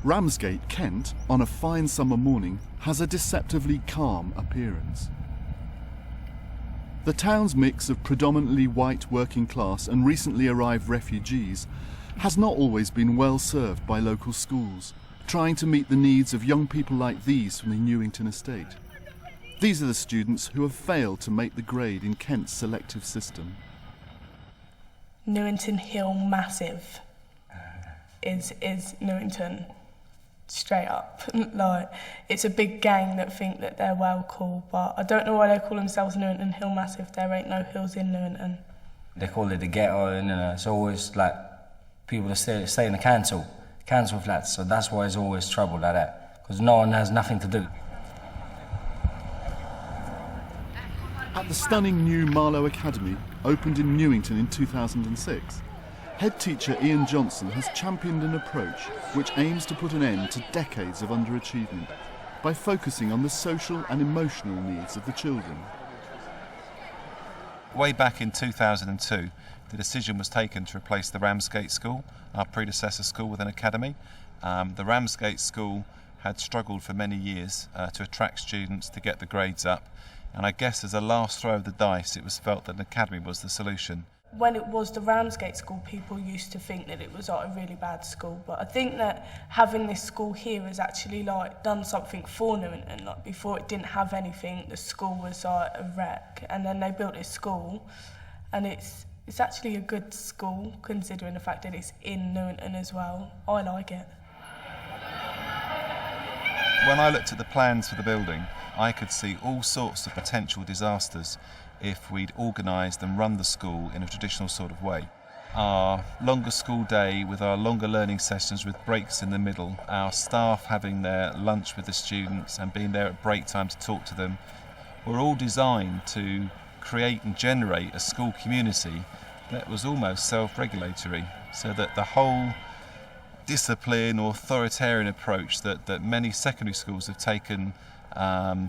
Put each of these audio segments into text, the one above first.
Ramsgate, Kent, on a fine summer morning, has a deceptively calm appearance. The town's mix of predominantly white working class and recently arrived refugees has not always been well served by local schools, trying to meet the needs of young people like these from the Newington estate. These are the students who have failed to make the grade in Kent's selective system. Newington Hill Massive is Newington, straight up. Like, it's a big gang that think that they're well cool, but I don't know why they call themselves Newington Hill Massive. There ain't no hills in Newington. They call it the ghetto, and it's always like people that stay in the council flats, so that's why it's always trouble like that, because no one has nothing to do. At the stunning new Marlowe Academy, opened in Newington in 2006, head teacher Ian Johnson has championed an approach which aims to put an end to decades of underachievement by focusing on the social and emotional needs of the children. Way back in 2002, the decision was taken to replace the Ramsgate School, our predecessor school with an academy. The Ramsgate School had struggled for many years to attract students, to get the grades up, and I guess as a last throw of the dice, it was felt that an academy was the solution. When it was the Ramsgate School, people used to think that it was like a really bad school, but I think that having this school here has actually like done something for Newington. Like, before it didn't have anything, the school was like a wreck, and then they built this school, and it's actually a good school considering the fact that it's in Newington as well. I like it. When I looked at the plans for the building, I could see all sorts of potential disasters if we'd organised and run the school in a traditional sort of way. Our longer school day with our longer learning sessions with breaks in the middle, our staff having their lunch with the students and being there at break time to talk to them, were all designed to create and generate a school community that was almost self-regulatory, so that the whole discipline or authoritarian approach that many secondary schools have taken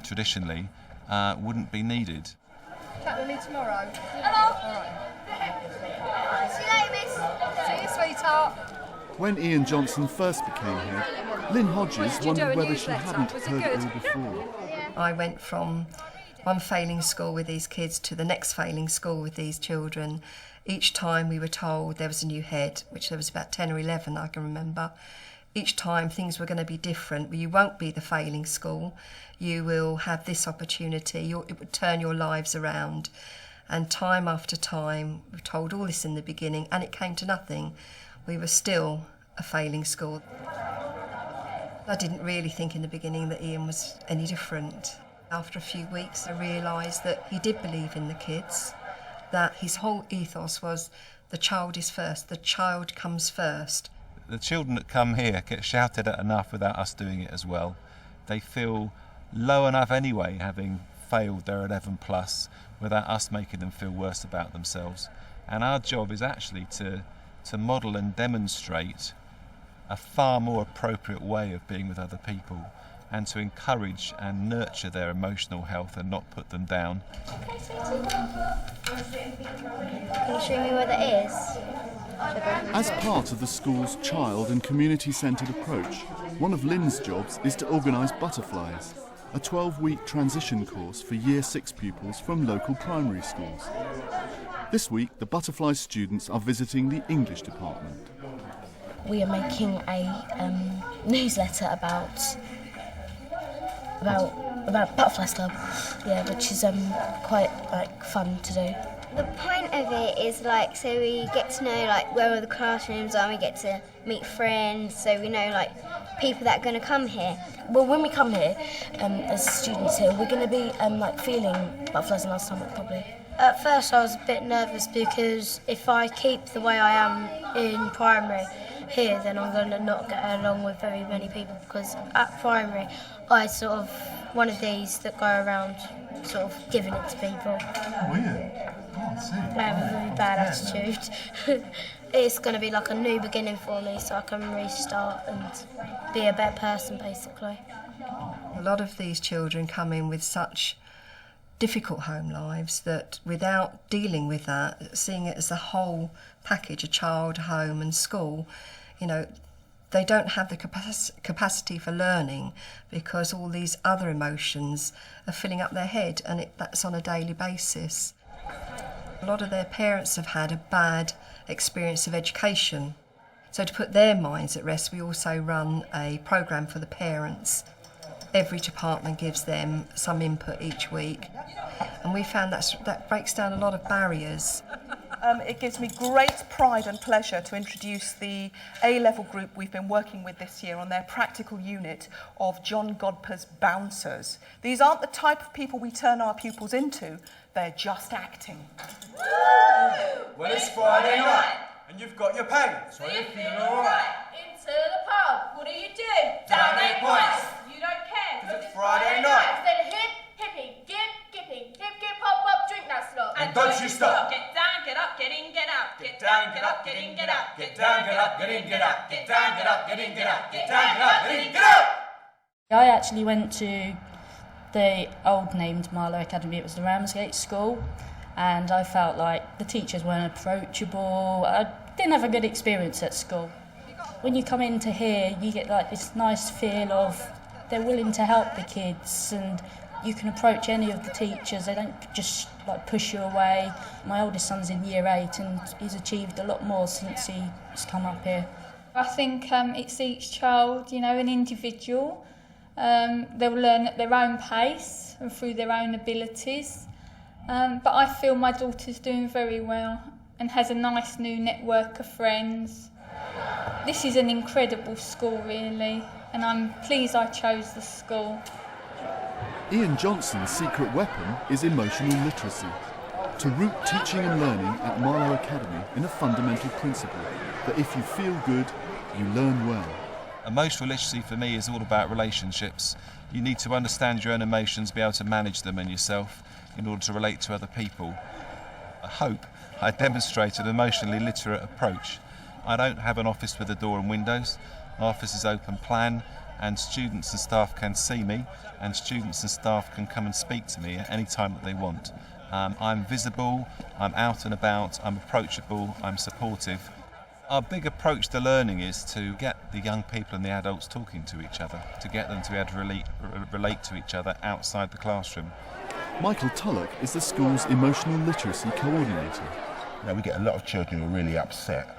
traditionally wouldn't be needed. Chat with me tomorrow. Hello. All right. See you later, miss. See you, sweetheart. When Ian Johnson first became head, Lynn Hodges wondered whether she hadn't heard it all before. I went from one failing school with these kids to the next failing school with these children. Each time we were told there was a new head, which there was about 10 or 11 I can remember. Each time things were going to be different. You won't be the failing school. You will have this opportunity. It would turn your lives around. And time after time, we were told all this in the beginning, and it came to nothing. We were still a failing school. I didn't really think in the beginning that Ian was any different. After a few weeks, I realised that he did believe in the kids, that his whole ethos was the child is first, the child comes first. The children that come here get shouted at enough without us doing it as well. They feel low enough anyway, having failed their 11 plus, without us making them feel worse about themselves. And our job is actually to model and demonstrate a far more appropriate way of being with other people, and to encourage and nurture their emotional health and not put them down. Can you show me where that is? As part of the school's child and community-centred approach, one of Lynn's jobs is to organise Butterflies, a 12-week transition course for Year 6 pupils from local primary schools. This week, the Butterflies students are visiting the English department. We are making a newsletter about Butterflies Club, which is quite fun to do. The point of it is so we get to know where all the classrooms are, and we get to meet friends, so we know people that are going to come here. Well, when we come here, as students here, we're going to be feeling butterflies in our stomach probably. At first I was a bit nervous because if I keep the way I am in primary here, then I'm going to not get along with very many people, because at primary I sort of one of these that go around sort of giving it to people. Oh, yeah. I have a really bad attitude. It's going to be like a new beginning for me, so I can restart and be a better person, basically. A lot of these children come in with such difficult home lives that without dealing with that, seeing it as a whole package, a child, home and school, They don't have the capacity for learning because all these other emotions are filling up their head, and that's on a daily basis. A lot of their parents have had a bad experience of education. So to put their minds at rest, we also run a programme for the parents. Every department gives them some input each week, and we found that breaks down a lot of barriers. It gives me great pride and pleasure to introduce the A-level group we've been working with this year on their practical unit of John Godper's Bouncers. These aren't the type of people we turn our pupils into, they're just acting. Well, it's Friday night and you've got your pay, so you're feeling alright. Into the pub, what do? Donate points. You don't care, because it's Friday night. Instead of hip, hippie, gipping, hip, hop, up, drink that slot. And don't you stop. Get down, get up, get in, get out. Get down, get up, get in, get out. Get down, get up, get in, get out. Get down, get up, get in, get out. Get down, get up, get in, get out. I actually went to the old named Marlowe Academy. It was the Ramsgate School, and I felt like the teachers weren't approachable. I didn't have a good experience at school. When you come into here, you get like this nice feel of they're willing to help the kids, and you can approach any of the teachers. They don't just like push you away. My oldest son's in year 8 and he's achieved a lot more since he's come up here. I think it's each child, you know, an individual. They'll learn at their own pace and through their own abilities. But I feel my daughter's doing very well and has a nice new network of friends. This is an incredible school, really, and I'm pleased I chose the school. Ian Johnson's secret weapon is emotional literacy, to root teaching and learning at Marlowe Academy in a fundamental principle that if you feel good, you learn well. Emotional literacy for me is all about relationships. You need to understand your own emotions, be able to manage them and yourself in order to relate to other people. I hope I demonstrate an emotionally literate approach. I don't have an office with a door and windows. My office is open plan, and students and staff can see me, and students and staff can come and speak to me at any time that they want. I'm visible, I'm out and about, I'm approachable, I'm supportive. Our big approach to learning is to get the young people and the adults talking to each other, to get them to be able to relate to each other outside the classroom. Michael Tullock is the school's emotional literacy coordinator. You know, we get a lot of children who are really upset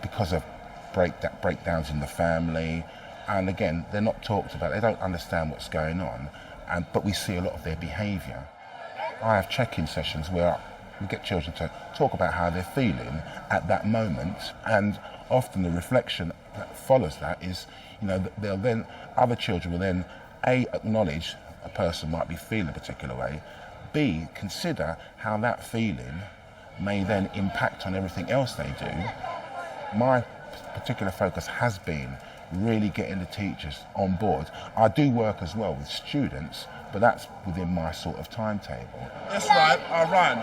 because of breakdowns in the family, and again, they're not talked about, they don't understand what's going on, but we see a lot of their behaviour. I have check-in sessions where we get children to talk about how they're feeling at that moment, and often the reflection that follows that is, you know, they'll then, other children will then A, acknowledge a person might be feeling a particular way, B, consider how that feeling may then impact on everything else they do. My particular focus has been really getting the teachers on board. I do work as well with students, but that's within my sort of timetable. That's right, Ryan,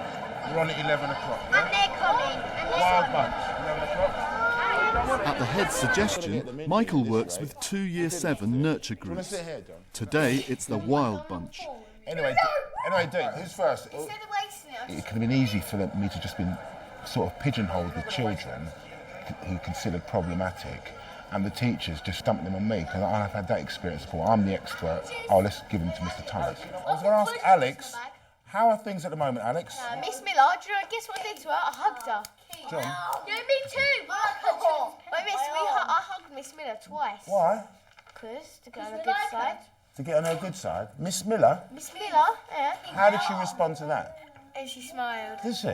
we're on at 11 o'clock. And they're coming. Wild bunch, 11 o'clock. At the head's suggestion, Michael works with 2 Year 7 nurture groups. Today it's the Wild Bunch. Anyway, Dean, who's first? It could have been easy for me to just been sort of pigeonholed with children who considered problematic, and the teachers just dumped them on me, because I've had that experience before. I'm the expert. Oh, let's give them to Mr. Tullock. I was going to ask Alex, how are things at the moment, Alex? Miss Miller, do you know, guess what I did to her? I hugged her. John? Yeah, me too. Wait, I hugged Miss Miller twice. Why? Because to go on a good side. To get on her good side? Miss Miller? Miss Miller, yeah. How did she respond to that? And she smiled. Did she?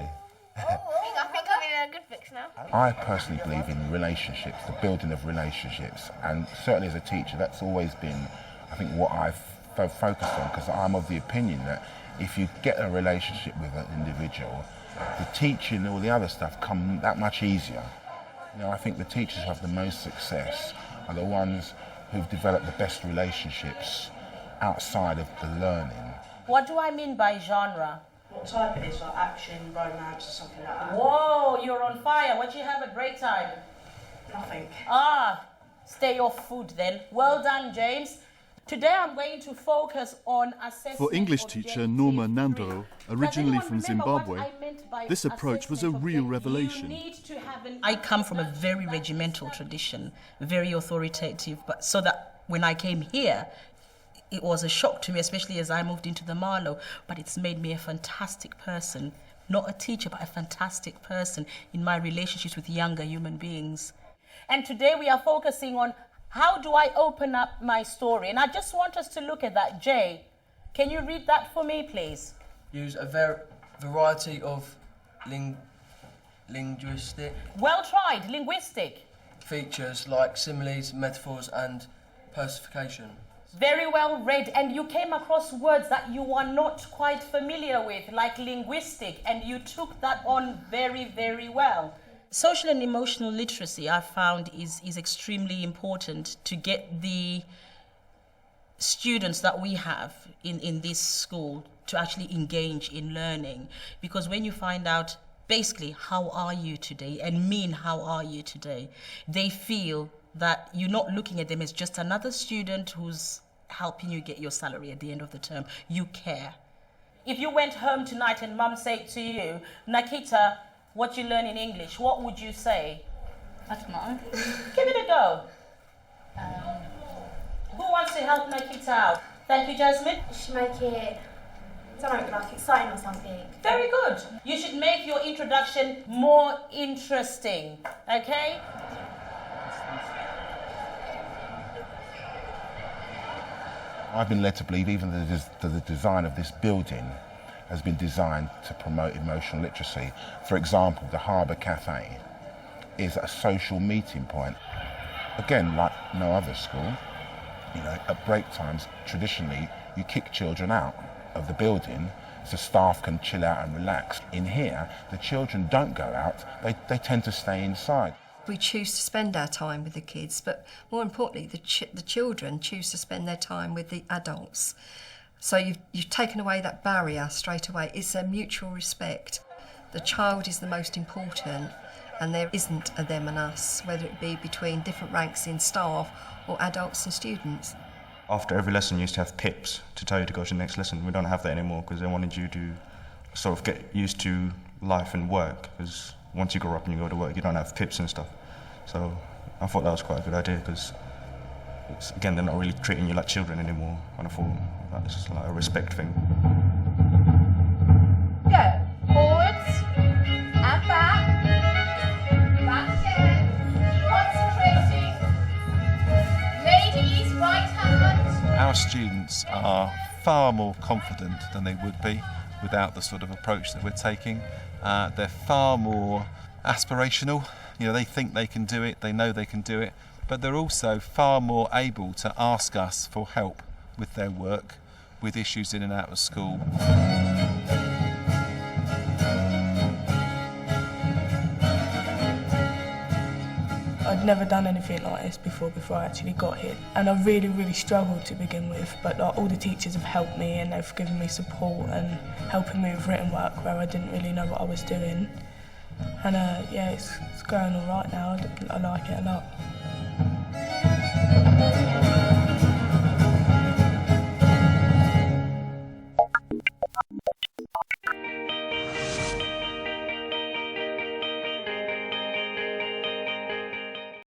I think I'm in a good fix now. I personally believe in relationships, the building of relationships, and certainly as a teacher that's always been, I think, what I've focused on, because I'm of the opinion that if you get a relationship with an individual, the teaching and all the other stuff come that much easier. You know, I think the teachers who have the most success are the ones who've developed the best relationships outside of the learning. What do I mean by genre? What type it is, like action, romance or something like that? Whoa, you're on fire. What do you have at break time? Nothing. Stay off food then. Well done, James. Today I'm going to focus on assessment. For English teacher Norma Nando, originally from Zimbabwe, this approach was a real revelation. I come from a very regimental tradition, very authoritative, but so that when I came here, it was a shock to me, especially as I moved into the Marlowe, but it's made me a fantastic person. Not a teacher, but a fantastic person in my relationships with younger human beings. And today we are focusing on how do I open up my story? And I just want us to look at that. Jay, can you read that for me, please? Use a variety of linguistic... Well tried, linguistic. ...features like similes, metaphors and personification. Very well read, and you came across words that you are not quite familiar with, like linguistic, and you took that on very, very well. Social and emotional literacy, I found, is extremely important to get the students that we have in this school to actually engage in learning. Because when you find out basically how are you today and mean how are you today, they feel that you're not looking at them as just another student who's helping you get your salary at the end of the term. You care. If you went home tonight and mum said to you, Nikita, what you learn in English, what would you say? I don't know. Give it a go. Who wants to help Nikita out? Thank you, Jasmine. You should make it, I don't know, like exciting or something. Very good. You should make your introduction more interesting, okay? I've been led to believe even the design of this building has been designed to promote emotional literacy. For example, the Harbour Cafe is a social meeting point. Again, like no other school, you know, at break times, traditionally, you kick children out of the building so staff can chill out and relax. In here, the children don't go out, they tend to stay inside. We choose to spend our time with the kids, but more importantly, the children choose to spend their time with the adults. So you've taken away that barrier straight away. It's a mutual respect. The child is the most important, and there isn't a them and us, whether it be between different ranks in staff or adults and students. After every lesson, you used to have pips to tell you to go to the next lesson. We don't have that anymore because they wanted you to sort of get used to life and work, because once you grow up and you go to work, you don't have pips and stuff. So I thought that was quite a good idea because, again, they're not really treating you like children anymore. And I thought that this is like a respect thing. Go. Forwards and back. Back again. Concentrating. Ladies, right hand. Our students are far more confident than they would be without the sort of approach that we're taking. They're far more aspirational. You know, they think they can do it, they know they can do it, but they're also far more able to ask us for help with their work, with issues in and out of school. I'd never done anything like this before I actually got here, and I really struggled to begin with, but like, all the teachers have helped me and they've given me support and helping me with written work where I didn't really know what I was doing. And yeah, it's going all right now. I like it a lot.